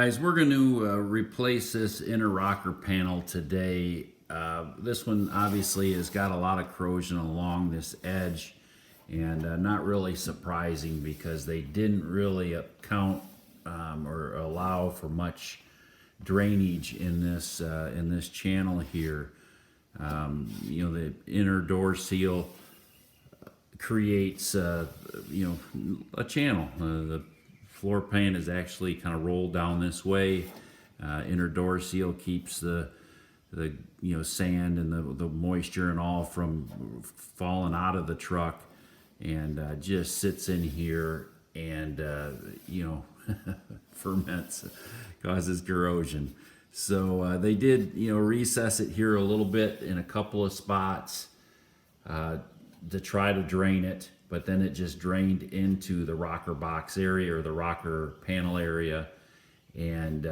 Guys, we're going to replace this inner rocker panel today. This one obviously has got a lot of corrosion along this edge, and not really surprising because they didn't really account or allow for much drainage in this channel here. You know, the inner door seal creates a channel. The floor pan is actually kind of rolled down this way. Inner door seal keeps the sand and the moisture and all from falling out of the truck, and just sits in here and ferments, causes corrosion. So they did recess it here a little bit in a couple of spots to try to drain it, but then it just drained into the rocker box area or the rocker panel area, and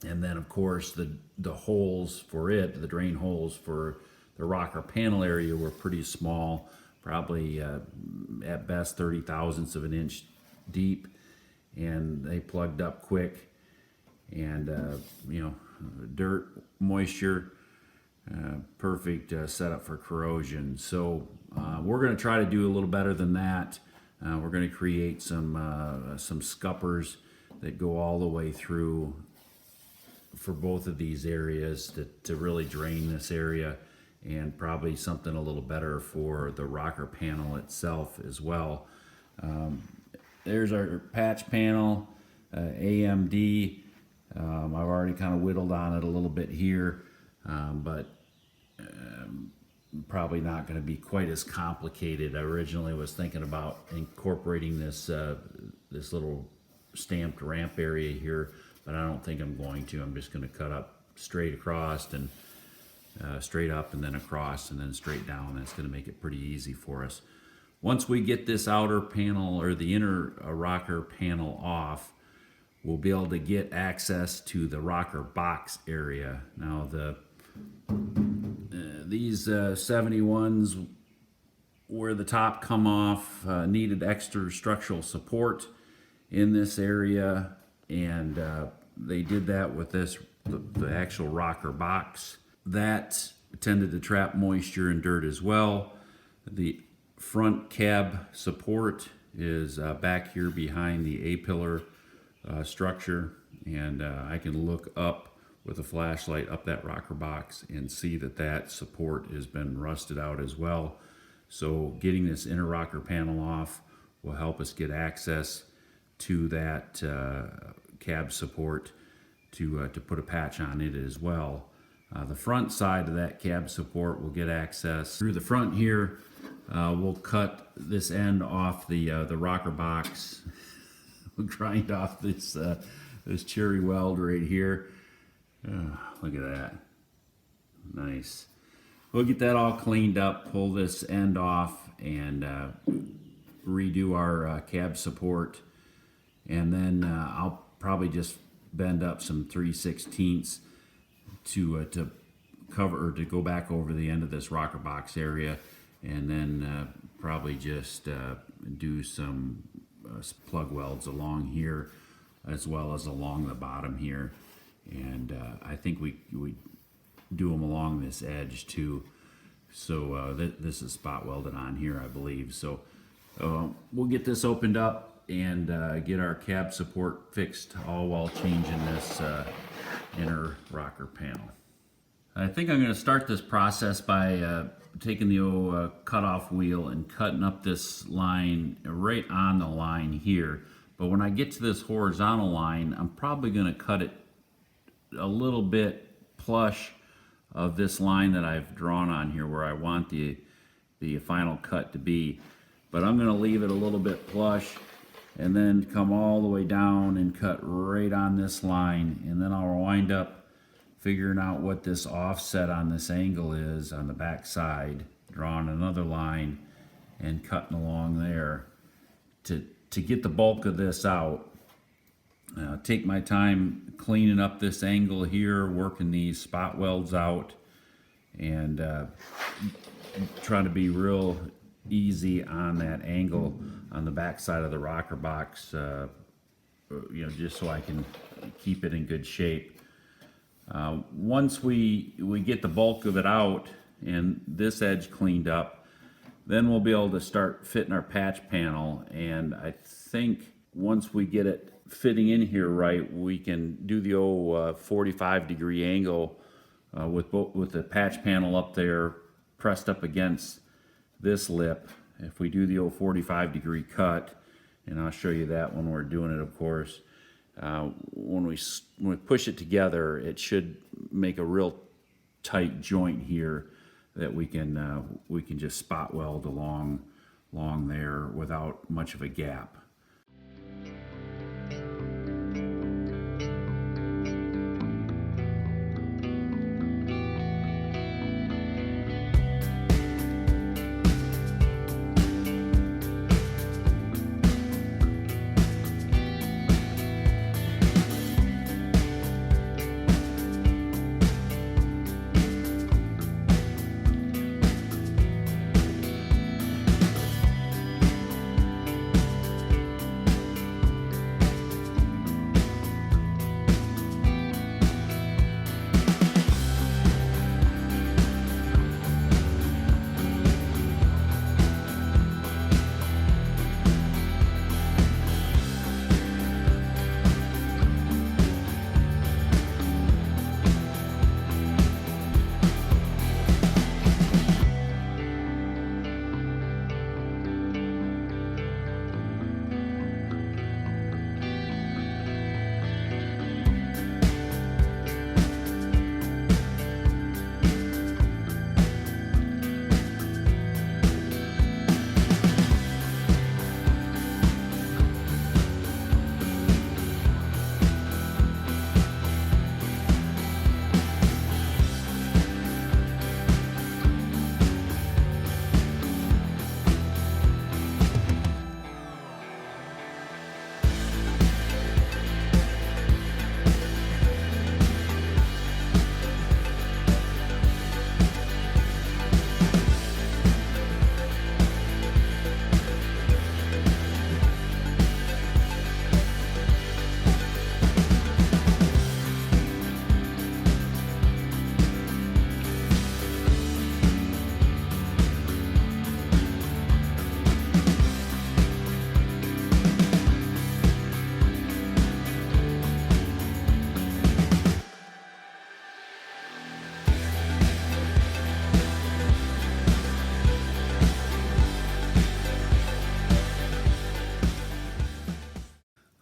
then of course the holes for it, the drain holes for the rocker panel area were pretty small, probably at best 30 thousandths of an inch deep, and they plugged up quick, and dirt, moisture, perfect setup for corrosion. So we're going to try to do a little better than that. We're going to create some scuppers that go all the way through for both of these areas to really drain this area, and probably something a little better for the rocker panel itself as well. There's our patch panel, AMD. I've already kind of whittled on it a little bit here, but probably not going to be quite as complicated. I originally was thinking about incorporating this this little stamped ramp area here, but I don't think I'm going to. I'm just going to cut up straight across and straight up and then across and then straight down. That's going to make it pretty easy for us. Once we get this outer panel or the inner rocker panel off, we'll be able to get access to the rocker box area. Now these 71s where the top come off needed extra structural support in this area, and they did that with the actual rocker box. That tended to trap moisture and dirt as well. The front cab support is back here behind the A-pillar structure, and I can look up with a flashlight up that rocker box and see that support has been rusted out as well. So getting this inner rocker panel off will help us get access to that cab support to put a patch on it as well. The front side of that cab support will get access through the front here. We'll cut this end off the rocker box. We'll grind off this cherry weld right here. Look at that. Nice. We'll get that all cleaned up, pull this end off, and redo our cab support. And then I'll probably just bend up some 3/16 to cover, or to go back over the end of this rocker box area, and then probably just do some plug welds along here as well as along the bottom here. And I think we do them along this edge too. So this is spot welded on here, I believe. So we'll get this opened up and get our cab support fixed, all while changing this inner rocker panel. I think I'm going to start this process by taking the old cutoff wheel and cutting up this line right on the line here. But when I get to this horizontal line, I'm probably going to cut it a little bit plush of this line that I've drawn on here where I want the final cut to be. But I'm going to leave it a little bit plush and then come all the way down and cut right on this line, and then I'll wind up figuring out what this offset on this angle is on the back side, drawing another line and cutting along there to get the bulk of this out. Take my time cleaning up this angle here, working these spot welds out, and trying to be real easy on that angle on the back side of the rocker box just so I can keep it in good shape. Once we get the bulk of it out and this edge cleaned up, then we'll be able to start fitting our patch panel. And I think once we get it fitting in here right, we can do the old 45-degree angle with the patch panel up there pressed up against this lip. If we do the old 45-degree cut, and I'll show you that when we're doing it, of course, when we push it together, it should make a real tight joint here that we can just spot weld along there without much of a gap.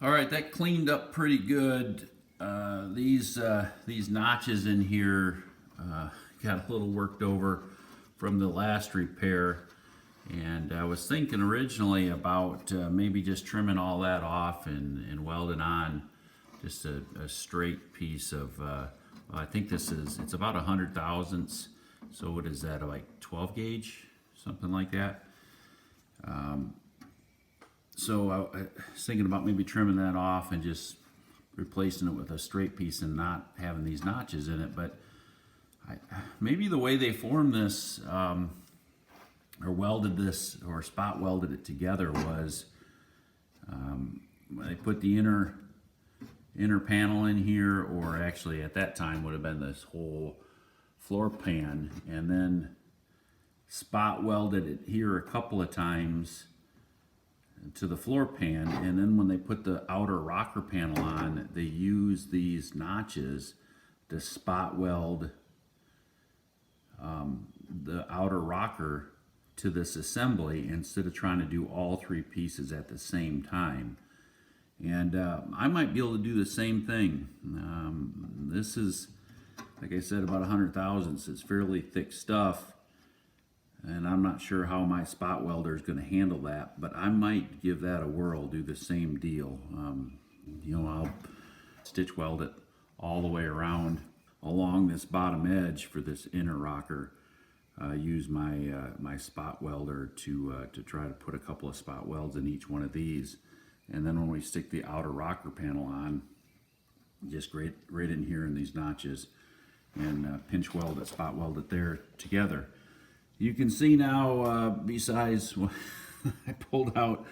All right, that cleaned up pretty good. These notches in here got a little worked over from the last repair, and I was thinking originally about maybe just trimming all that off and welding on just a straight piece of, I think it's about 100 thousandths, so what is that, like 12 gauge, something like that. So I was thinking about maybe trimming that off and just replacing it with a straight piece and not having these notches in it. But maybe the way they formed this or welded this or spot welded it together was they put the inner panel in here, or actually at that time would have been this whole floor pan, and then spot welded it here a couple of times to the floor pan, and then when they put the outer rocker panel on, they use these notches to spot weld the outer rocker to this assembly instead of trying to do all three pieces at the same time. And I might be able to do the same thing. This is, like I said, about 100 thousandths. It's fairly thick stuff, and I'm not sure how my spot welder is going to handle that, but I might give that a whirl, do the same deal. I'll stitch weld it all the way around along this bottom edge for this inner rocker. Use my spot welder to try to put a couple of spot welds in each one of these, and then when we stick the outer rocker panel on, just right in here in these notches, and pinch weld it, spot weld it there together. You can see now, besides, I pulled out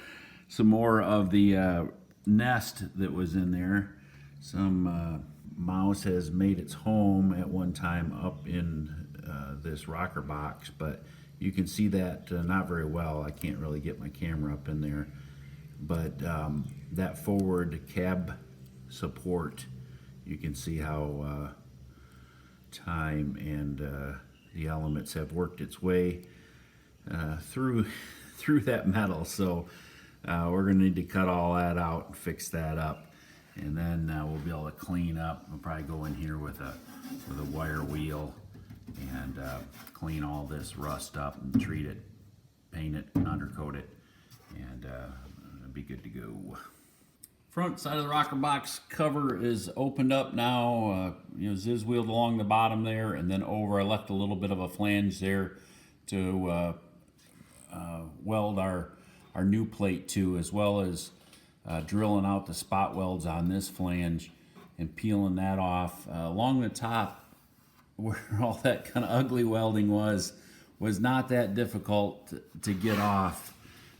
some more of the nest that was in there. Some mouse has made its home at one time up in this rocker box, but you can see that not very well. I can't really get my camera up in there, but that forward cab support, you can see how time and the elements have worked its way through that metal. So we're going to need to cut all that out and fix that up, and then we'll be able to clean up. We'll probably go in here with a wire wheel and clean all this rust up and treat it, paint it, and undercoat it, and it'll be good to go. Front side of the rocker box cover is opened up now. Ziz wheeled along the bottom there and then over. I left a little bit of a flange there to weld our new plate to, as well as drilling out the spot welds on this flange and peeling that off. Along the top, where all that kind of ugly welding was not that difficult to get off.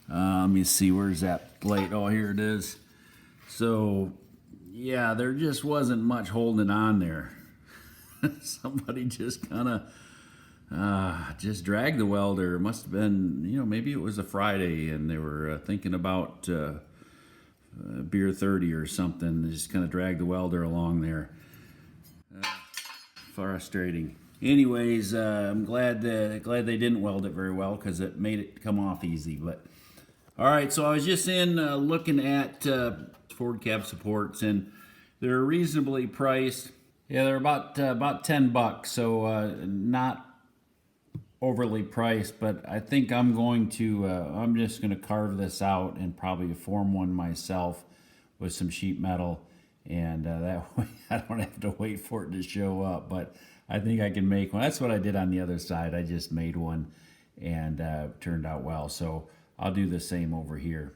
Let me see, where's that plate? Oh, here it is. So, yeah, there just wasn't much holding on there. Somebody just kind of just dragged the welder. It must have been, maybe it was a Friday and they were thinking about beer 30 or something. They just kind of dragged the welder along there. Frustrating. Anyways, I'm glad they didn't weld it very well, because it made it come off easy. But all right, so I was just looking at forward cab supports, and they're reasonably priced. Yeah, they're about $10, so not overly priced. But I think I'm just going to carve this out and probably form one myself with some sheet metal, and that way I don't have to wait for it to show up. But I think I can make one. That's what I did on the other side. I just made one, and turned out well. So I'll do the same over here.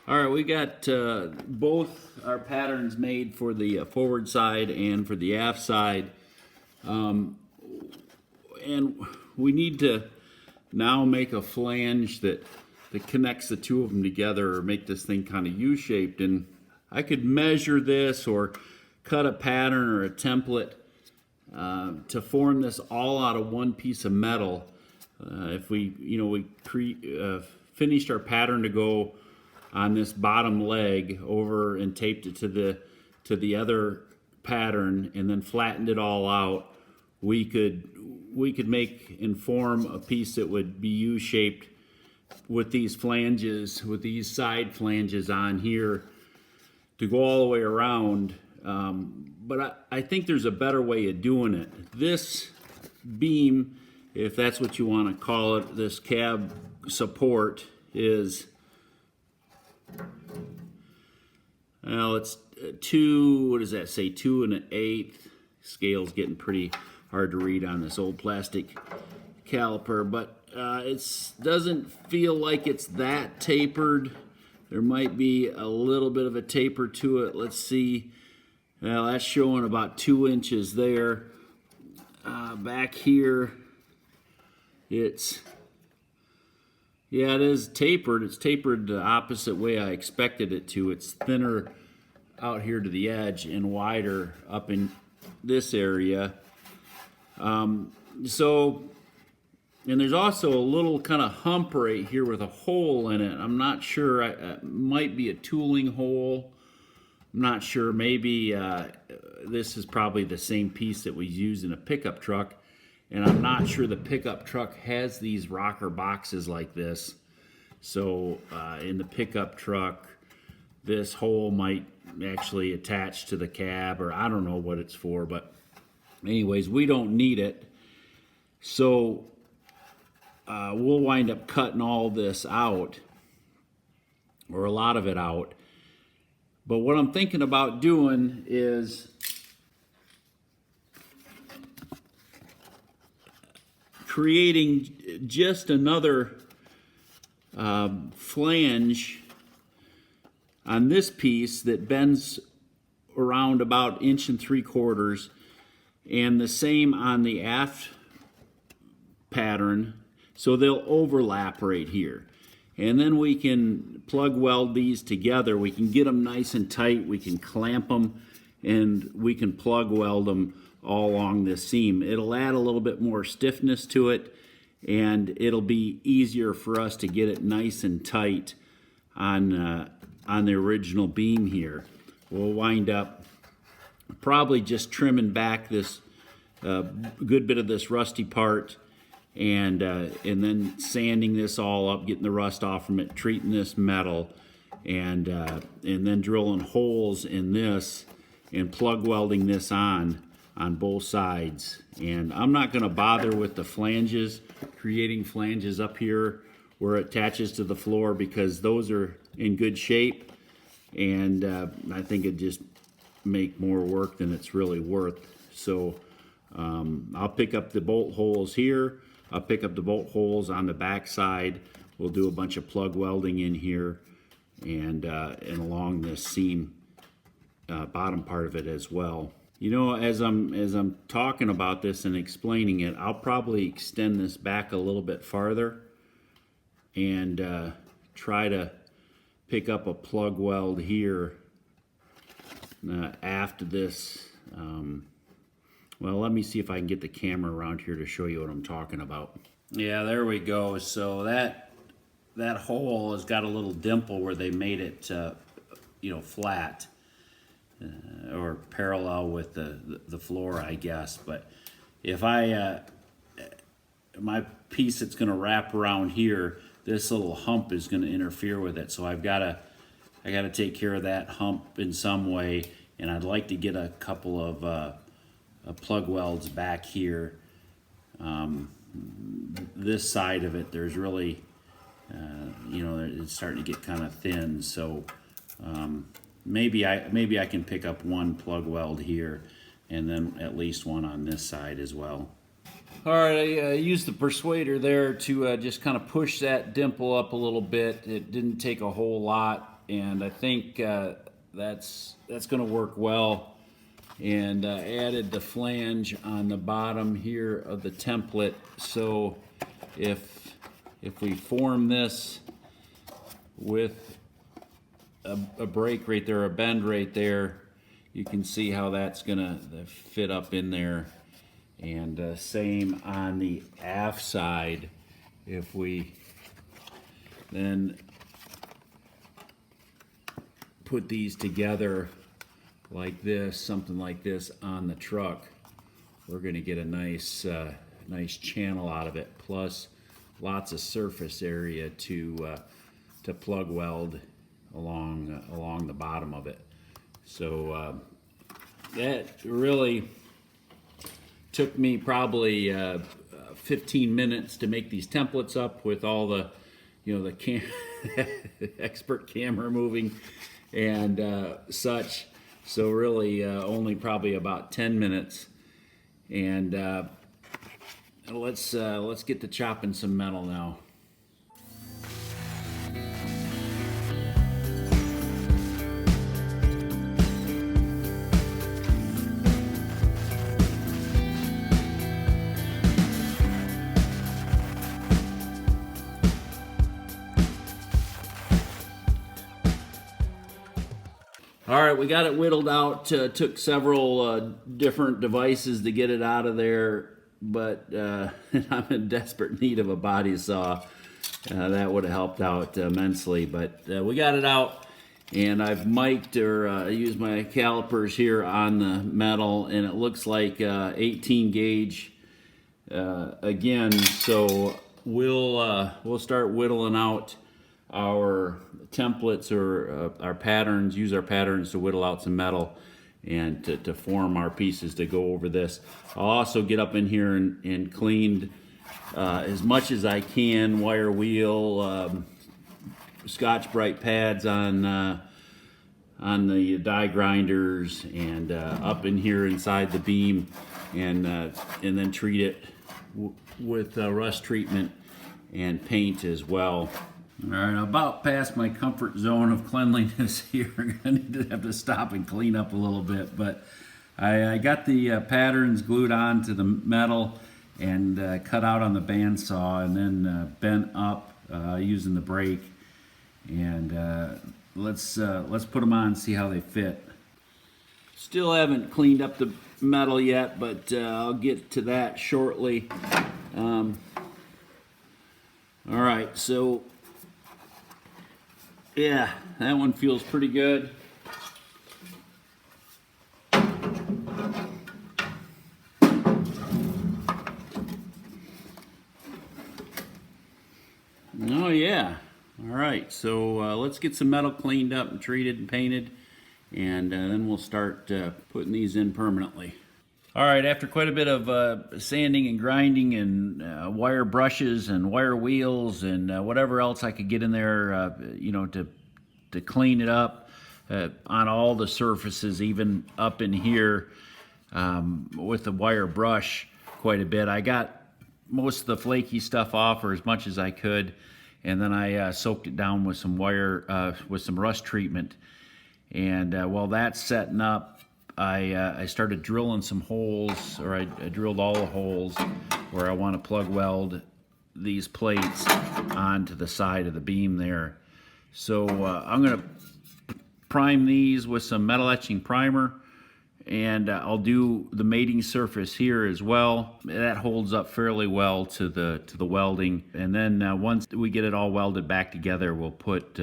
All right, we got both our patterns made for the forward side and for the aft side. And we need to now make a flange that connects the two of them together, or make this thing kind of U-shaped. And I could measure this or cut a pattern or a template to form this all out of one piece of metal. If we finished our pattern to go on this bottom leg over and taped it to the other pattern, and then flattened it all out, we could make and form a piece that would be U-shaped with these flanges, with these side flanges on here to go all the way around. But I think there's a better way of doing it. This beam, if that's what you want to call it, this cab support is, well, it's 2, what does that say, 2 1/8. Scale's getting pretty hard to read on this old plastic caliper, but it doesn't feel like it's that tapered. There might be a little bit of a taper to it. Let's see. Well, that's showing about 2 inches there. Back here, it is tapered. It's tapered the opposite way I expected it to. It's thinner out here to the edge and wider up in this area. And there's also a little kind of hump right here with a hole in it. I'm not sure. It might be a tooling hole. I'm not sure. Maybe this is probably the same piece that we use in a pickup truck. And I'm not sure the pickup truck has these rocker boxes like this. So in the pickup truck, this hole might actually attach to the cab, or I don't know what it's for. But anyways, we don't need it. So we'll wind up cutting all this out, or a lot of it out. But what I'm thinking about doing is creating just another flange on this piece that bends around about 1 3/4 inches, and the same on the aft pattern, so they'll overlap right here. And then we can plug weld these together. We can get them nice and tight, we can clamp them, and we can plug weld them all along this seam. It'll add a little bit more stiffness to it, and it'll be easier for us to get it nice and tight on the original beam here. We'll wind up probably just trimming back this good bit of this rusty part, and then sanding this all up, getting the rust off from it, treating this metal, and then drilling holes in this and plug welding this on both sides. And I'm not going to bother with the flanges, creating flanges up here where it attaches to the floor, because those are in good shape, and I think it just make more work than it's really worth. So I'll pick up the bolt holes here, I'll pick up the bolt holes on the back side. We'll do a bunch of plug welding in here and along this seam bottom part of it as well. You know, as I'm talking about this and explaining it, I'll probably extend this back a little bit farther and try to pick up a plug weld here after this. Well, let me see if I can get the camera around here to show you what I'm talking about. Yeah, there we go. So that hole has got a little dimple where they made it, flat or parallel with the floor, I guess. But if my piece that's going to wrap around here, this little hump is going to interfere with it. So I got to take care of that hump in some way, and I'd like to get a couple of plug welds back here. This side of it, there's really, it's starting to get kind of thin. So maybe I can pick up one plug weld here, and then at least one on this side as well. All right, I used the persuader there to just kind of push that dimple up a little bit. It didn't take a whole lot, and I think that's going to work well. And added the flange on the bottom here of the template, so if we form this with a break right there, a bend right there, you can see how that's gonna fit up in there. And same on the aft side, if we then put these together like this, something like this on the truck, we're going to get a nice channel out of it, plus lots of surface area to plug weld along the bottom of it. So that really took me probably 15 minutes to make these templates up, with all the expert camera moving and such. So really only probably about 10 minutes. And let's get to chopping some metal now. All right, we got it whittled out. Took several different devices to get it out of there, but I'm in desperate need of a body saw. That would have helped out immensely, but we got it out, and I've mic'd or used my calipers here on the metal, and it looks like 18 gauge again. So we'll start whittling out our templates or our patterns, use our patterns to whittle out some metal and to form our pieces to go over this. I'll also get up in here and cleaned as much as I can, wire wheel, Scotch-Brite pads on the die grinders, and up in here inside the beam, and then treat it with rust treatment and paint as well. All right, I'm about past my comfort zone of cleanliness here. I'm gonna need to have to stop and clean up a little bit, but I got the patterns glued on to the metal and cut out on the bandsaw, and then bent up using the brake. And let's put them on and see how they fit. Still haven't cleaned up the metal yet, but I'll get to that shortly. All right, so yeah, that one feels pretty good. Oh yeah. All right, so let's get some metal cleaned up and treated and painted, and then we'll start putting these in permanently. All right, after quite a bit of sanding and grinding and wire brushes and wire wheels and whatever else I could get in there, you know, to clean it up on all the surfaces, even up in here with the wire brush quite a bit. I got most of the flaky stuff off, or as much as I could, and then I soaked it down with some wire, with some rust treatment. And while that's setting up, I started drilling some holes, or I drilled all the holes where I want to plug weld these plates onto the side of the beam there. So I'm going to prime these with some metal etching primer, and I'll do the mating surface here as well. That holds up fairly well to the welding. And then once we get it all welded back together, we'll put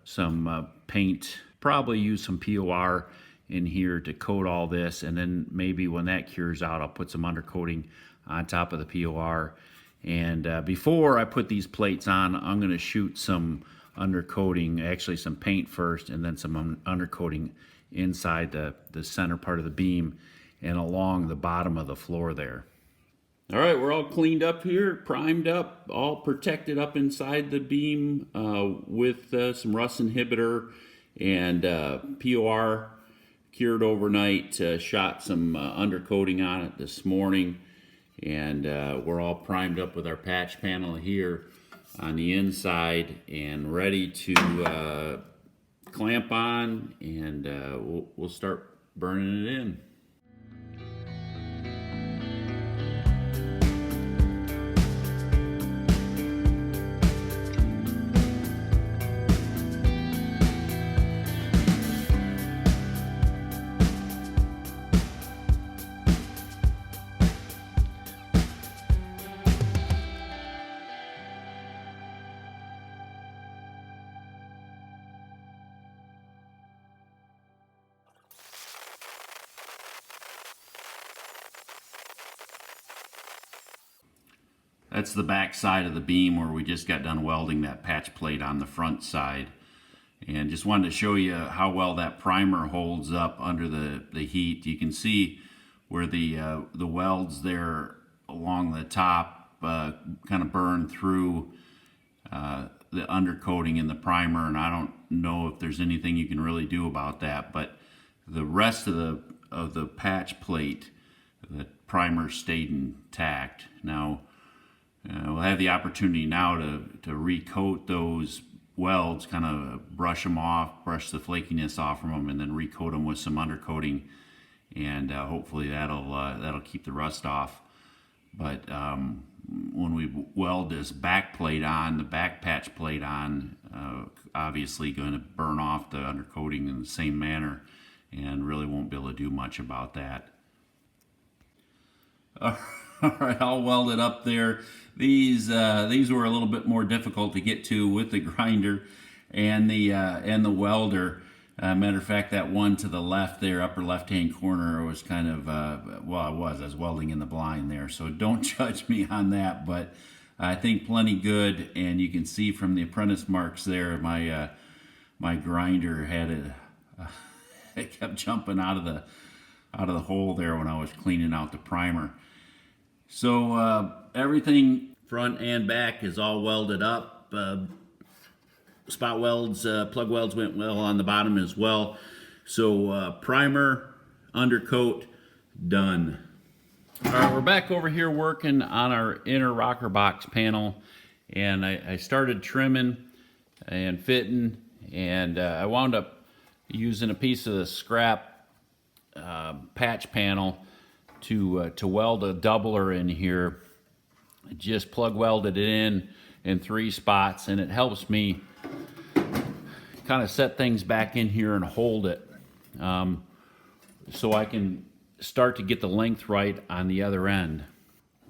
some paint, probably use some POR in here to coat all this, and then maybe when that cures out, I'll put some undercoating on top of the POR. And before I put these plates on, I'm going to shoot some undercoating, actually some paint first, and then some undercoating inside the center part of the beam and along the bottom of the floor there. All right, we're all cleaned up here, primed up, all protected up inside the beam with some rust inhibitor and POR cured overnight. Shot some undercoating on it this morning, and we're all primed up with our patch panel here on the inside and ready to clamp on, and we'll start burning it in. That's the back side of the beam where we just got done welding that patch plate on the front side. And just wanted to show you how well that primer holds up under the heat. You can see where the welds there along the top kind of burn through the undercoating in the primer, and I don't know if there's anything you can really do about that, but the rest of the patch plate, the primer stayed intact. Now we'll have the opportunity now to recoat those welds, kind of brush them off, brush the flakiness off from them, and then recoat them with some undercoating, and hopefully that'll keep the rust off. But when we weld this back plate on, the back patch plate on, obviously going to burn off the undercoating in the same manner, and really won't be able to do much about that. All right, all welded up there. These were a little bit more difficult to get to with the grinder and the welder. Matter of fact, that one to the left there, upper left-hand corner, was kind of, I was welding in the blind there, so don't judge me on that, but I think plenty good. And you can see from the apprentice marks there, my grinder had it kept jumping out of the hole there when I was cleaning out the primer. So everything front and back is all welded up. Spot welds, plug welds went well on the bottom as well. So primer, undercoat, done. All right, we're back over here working on our inner rocker box panel, and I started trimming and fitting, and I wound up using a piece of the scrap patch panel to weld a doubler in here. I just plug welded it in 3 spots, and it helps me kind of set things back in here and hold it, so I can start to get the length right on the other end.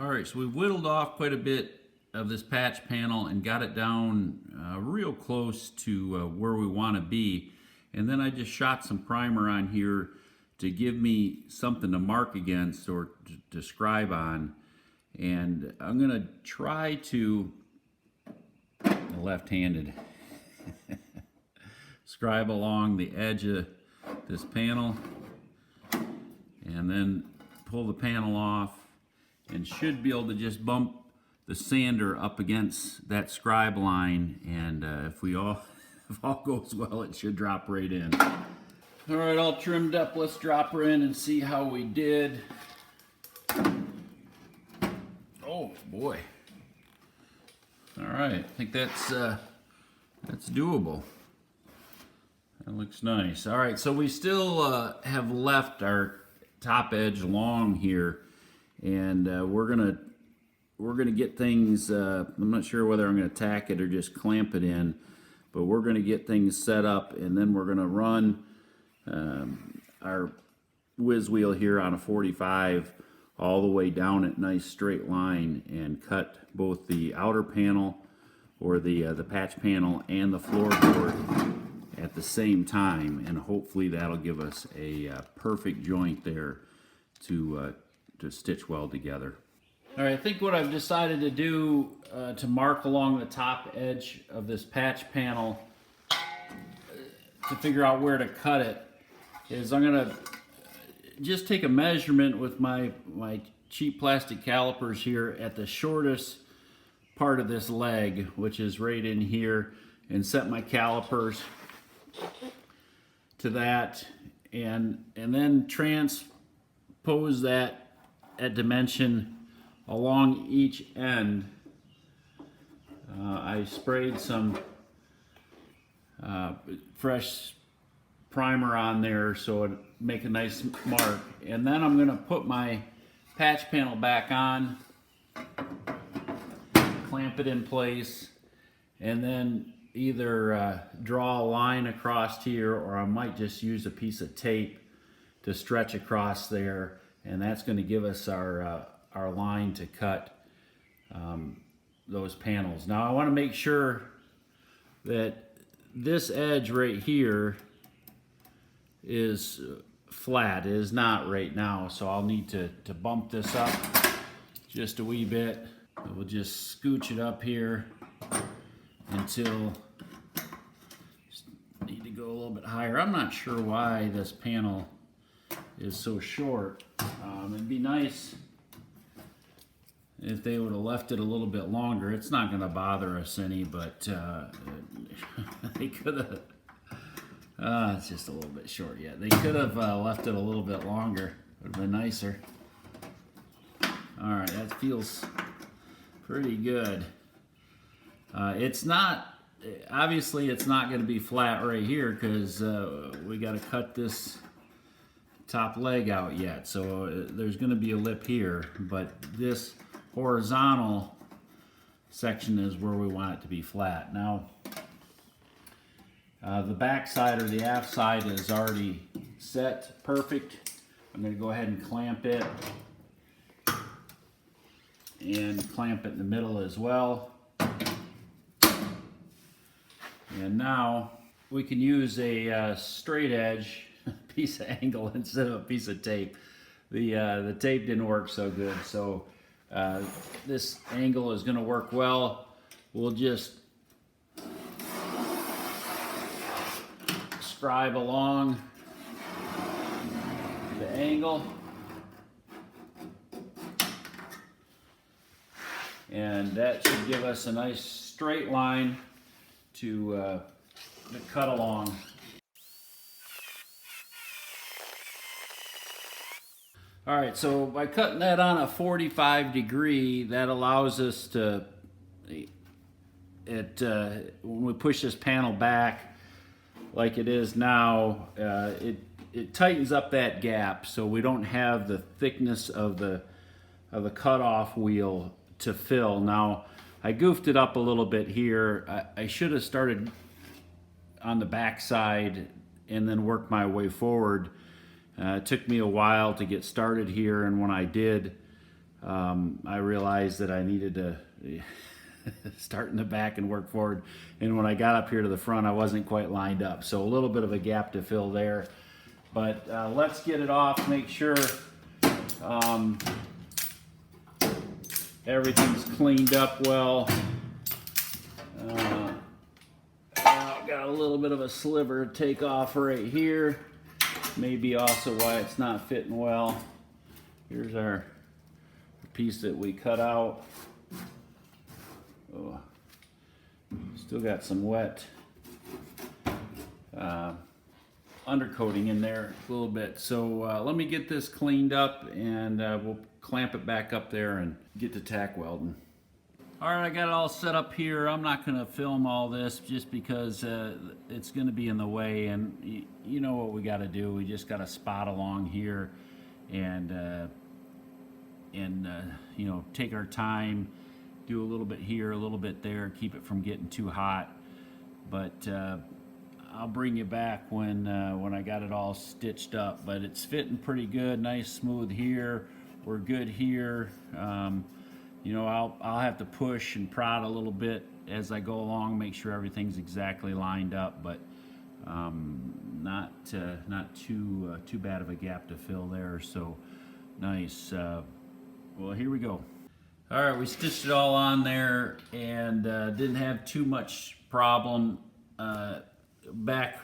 All right, so we've whittled off quite a bit of this patch panel and got it down real close to where we want to be. And then I just shot some primer on here to give me something to mark against or to scribe on. And I'm going to try to, left-handed, scribe along the edge of this panel and then pull the panel off, and should be able to just bump the sander up against that scribe line, and if all goes well, it should drop right in. All right, all trimmed up. Let's drop her in and see how we did. Oh boy! All right, I think that's doable. That looks nice. All right, so we still have left our top edge long here, and we're gonna get things. I'm not sure whether I'm gonna tack it or just clamp it in, but we're gonna get things set up, and then we're gonna run our whiz wheel here on a 45 all the way down at nice straight line and cut both the outer panel or the patch panel and the floorboard at the same time, and hopefully that'll give us a perfect joint there to stitch weld together. All right, I think what I've decided to do to mark along the top edge of this patch panel to figure out where to cut it is I'm gonna just take a measurement with my cheap plastic calipers here at the shortest part of this leg, which is right in here, and set my calipers to that, and then transpose that at dimension along each end. I sprayed some fresh primer on there so it make a nice mark, and then I'm going to put my patch panel back on, clamp it in place, and then either draw a line across here, or I might just use a piece of tape to stretch across there, and that's going to give us our line to cut those panels. Now I want to make sure that this edge right here is flat. It is not right now, so I'll need to bump this up just a wee bit. We'll just scooch it up here until need to go a little bit higher. I'm not sure why this panel is so short. It'd be nice if they would have left it a little bit longer. It's not going to bother us any, but they could have. It's just a little bit short yet. They could have left it a little bit longer. Would have been nicer. All right, that feels pretty good. It's not, obviously it's not going to be flat right here because we got to cut this top leg out yet. So there's going to be a lip here, but this horizontal section is where we want it to be flat. Now, the back side or the aft side is already set perfect. I'm going to go ahead and clamp it in the middle as well. And now we can use a straight edge piece of angle instead of a piece of tape. The tape didn't work so good, so this angle is going to work well. We'll just scribe along the angle, and that should give us a nice straight line to cut along. All right, so by cutting that on a 45 degree, that allows us to when we push this panel back like it is now, it tightens up that gap so we don't have the thickness of the cutoff wheel to fill. Now, I goofed it up a little bit here. I should have started on the back side and then worked my way forward. It took me a while to get started here, and when I did, I realized that I needed to start in the back and work forward. And when I got up here to the front, I wasn't quite lined up. So a little bit of a gap to fill there. But let's get it off, make sure everything's cleaned up well. Got a little bit of a sliver to take off right here. Maybe also why it's not fitting well. Here's our piece that we cut out. Oh, still got some wet undercoating in there a little bit. So let me get this cleaned up, and we'll clamp it back up there and get to tack welding. All right, I got it all set up here. I'm not going to film all this just because it's going to be in the way, and you know what we got to do. We just got to spot along here and you know, take our time, do a little bit here, a little bit there, keep it from getting too hot. But I'll bring you back when I got it all stitched up. But it's fitting pretty good, nice smooth here. We're good here. You know, I'll have to push and prod a little bit as I go along, make sure everything's exactly lined up, but not too bad of a gap to fill there. So nice. Well, here we go. All right, we stitched it all on there, and didn't have too much problem. Back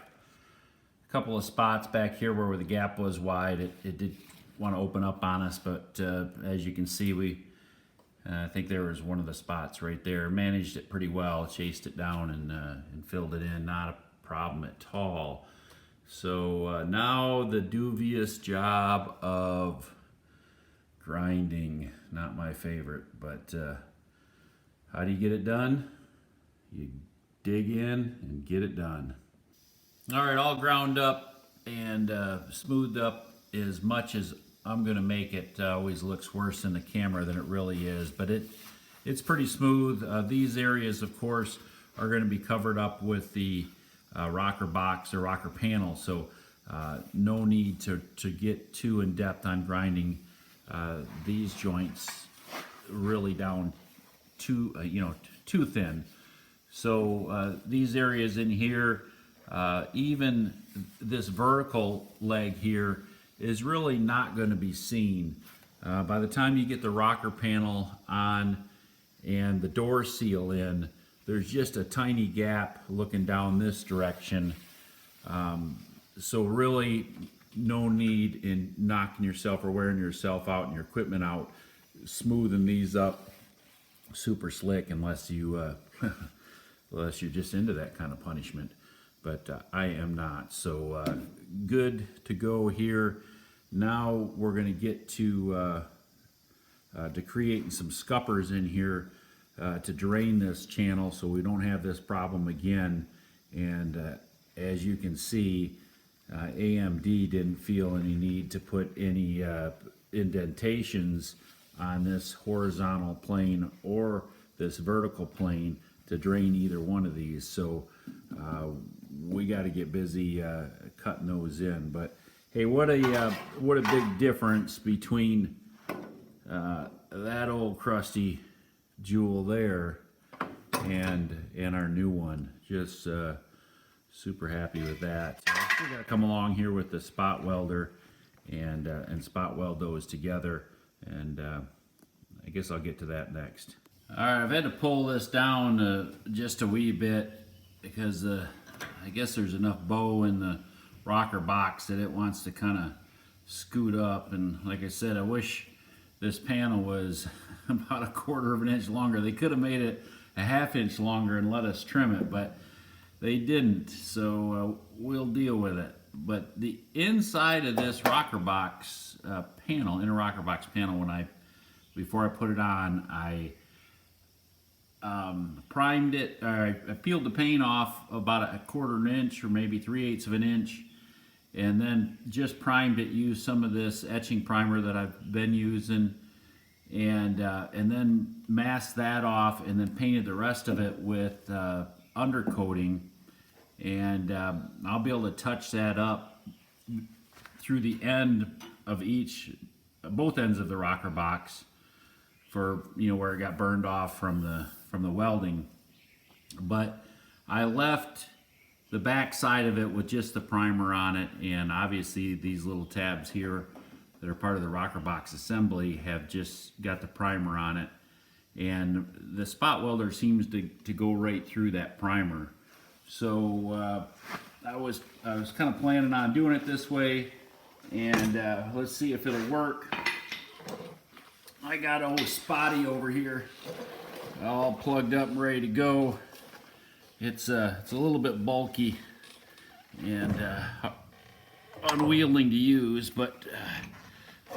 a couple of spots back here where the gap was wide, it did want to open up on us, but as you can see, I think there was one of the spots right there. Managed it pretty well, chased it down and filled it in. Not a problem at all. So now the dubious job of grinding. Not my favorite, but how do you get it done? You dig in and get it done. All right, all ground up and smoothed up as much as I'm gonna make it. Always looks worse in the camera than it really is, but it's pretty smooth. These areas, of course, are gonna be covered up with the rocker box or rocker panel, so no need to get too in depth on grinding these joints really down too too thin. So these areas in here, even this vertical leg here, is really not going to be seen. By the time you get the rocker panel on and the door seal in, there's just a tiny gap looking down this direction. So really no need in knocking yourself or wearing yourself out and your equipment out, smoothing these up super slick, unless you unless you're just into that kind of punishment. But I am not. So good to go here. Now we're going to get to creating some scuppers in here to drain this channel so we don't have this problem again. And as you can see, AMD didn't feel any need to put any indentations on this horizontal plane or this vertical plane to drain either one of these. So we got to get busy cutting those in. But hey, what a big difference between that old crusty jewel there and our new one. Just super happy with that. So I still got to come along here with the spot welder and spot weld those together, and I guess I'll get to that next. All right, I've had to pull this down just a wee bit because I guess there's enough bow in the rocker box that it wants to kind of scoot up. And like I said, I wish this panel was about 1/4 of an inch longer. They could have made it a 1/2 inch longer and let us trim it, but they didn't, so we'll deal with it. But the inside of this rocker box panel, inner rocker box panel, before I put it on, I primed it. I peeled the paint off about a 1/4 inch or maybe 3/8 of an inch, and then just primed it. Used some of this etching primer that I've been using, and then masked that off, and then painted the rest of it with undercoating. And I'll be able to touch that up through the end of both ends of the rocker box, for where it got burned off from the welding. But I left the back side of it with just the primer on it, and obviously these little tabs here that are part of the rocker box assembly have just got the primer on it, and the spot welder seems to go right through that primer. So I was kind of planning on doing it this way, and let's see if it'll work. I got old Spotty over here all plugged up and ready to go. It's a little bit bulky and unwieldy to use, but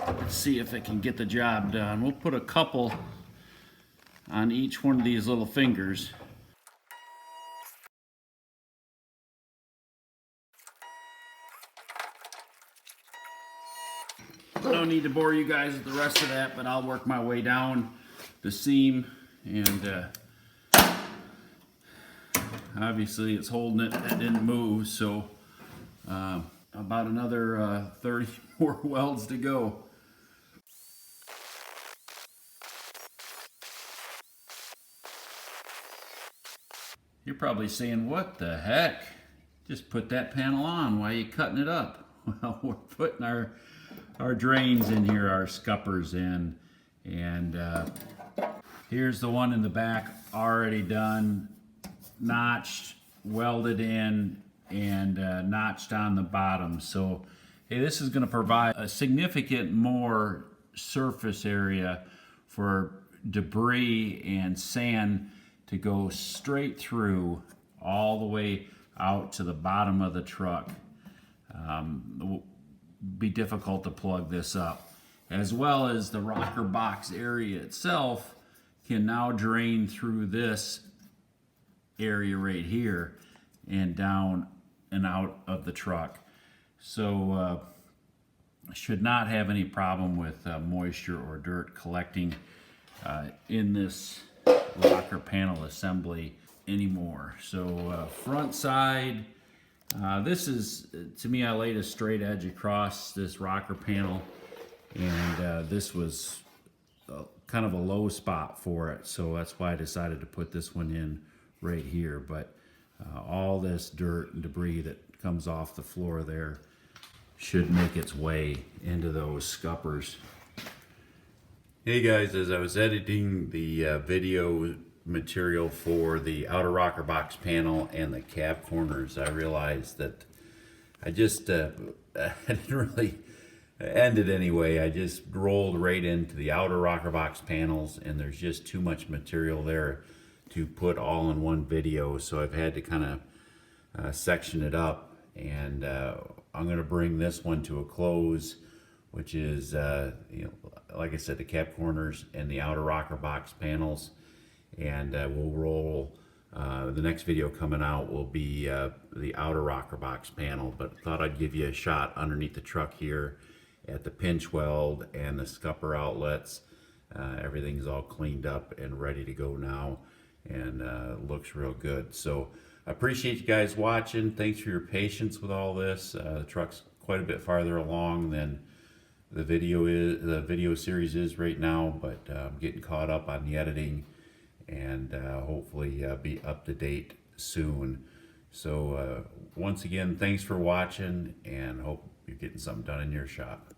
let's see if it can get the job done. We'll put a couple on each one of these little fingers. I don't need to bore you guys with the rest of that, but I'll work my way down the seam, and obviously it's holding it. That didn't move, so about another 30 more welds to go. You're probably saying, what the heck? Just put that panel on. Why are you cutting it up? Well, we're putting our drains in here, our scuppers in, and here's the one in the back already done, notched, welded in, and notched on the bottom. So hey, this is going to provide a significant more surface area for debris and sand to go straight through all the way out to the bottom of the truck. Be difficult to plug this up, as well as the rocker box area itself can now drain through this area right here and down and out of the truck. So should not have any problem with moisture or dirt collecting in this rocker panel assembly anymore. So front side, this is, to me, I laid a straight edge across this rocker panel, and this was kind of a low spot for it, so that's why I decided to put this one in right here. But all this dirt and debris that comes off the floor there should make its way into those scuppers. Hey guys, as I was editing the video material for the outer rocker box panel and the cab corners, I realized that I just I didn't really end it anyway. I just rolled right into the outer rocker box panels, and there's just too much material there to put all in one video, so I've had to kind of section it up, and I'm going to bring this one to a close, which is like I said, the cab corners and the outer rocker box panels. And we'll roll, the next video coming out will be the outer rocker box panel, but thought I'd give you a shot underneath the truck here at the pinch weld and the scupper outlets. Everything's all cleaned up and ready to go now, and looks real good. So I appreciate you guys watching. Thanks for your patience with all this. The truck's quite a bit farther along than the video series is right now, but I'm getting caught up on the editing, and hopefully be up to date soon. So once again, thanks for watching, and hope you're getting something done in your shop.